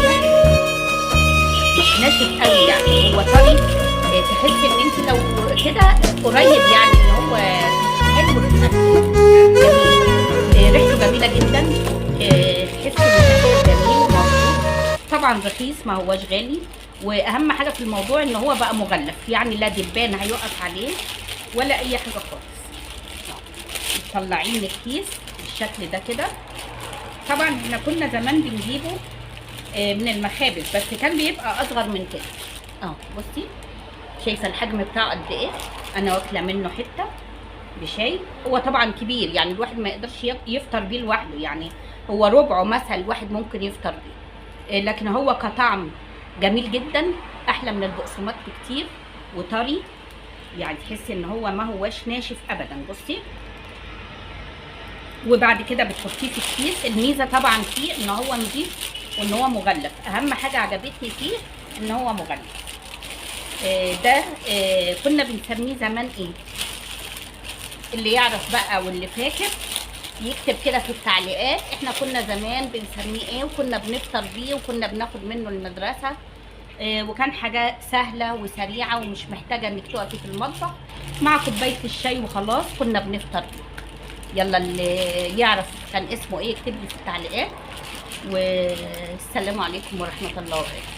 شويه مش ناشف قوي، يعني هو طري. تحس ان انت لو كده قريب يعني ان هو حلو للاكل، جميل. ريحته جميله جدا. تحس ان هو جميل ومظبوط. طبعا رخيص، ما هوش غالي. واهم حاجه في الموضوع ان هو بقى مغلف، يعني لا دبان هيقف عليه ولا اي حاجه خالص. طلعيه من الكيس بالشكل ده كده. طبعا احنا كنا زمان بنجيبه من المخابز، بس كان بيبقى اصغر من كده. بصي، شايفه الحجم بتاعه قد ايه؟ انا واكله منه حته بشاي. هو طبعا كبير، يعني الواحد ما يقدرش يفطر بيه لوحده، يعني هو ربعه مثلا الواحد ممكن يفطر بيه. لكن هو كطعم جميل جدا، احلى من البقسماط بكتير وطري. يعني تحسي ان هو ما هوش ناشف ابدا. بصي، وبعد كده بتحطيه في الكيس. الميزه طبعا فيه ان هو نضيف وان هو مغلف. اهم حاجه عجبتني فيه ان هو مغلف. ده كنا بنسميه زمان ايه؟ اللي يعرف بقى واللي فاكر يكتب كده في التعليقات. احنا كنا زمان بنسميه ايه، وكنا بنفطر بيه، وكنا بناخد منه المدرسه. وكان حاجه سهله وسريعه ومش محتاجه انك تقفي في المطبخ، مع كوبايه الشاي وخلاص كنا بنفطر بيه. يلا اللي يعرف كان اسمه ايه يكتب لي في التعليقات. والسلام عليكم ورحمه الله وبركاته.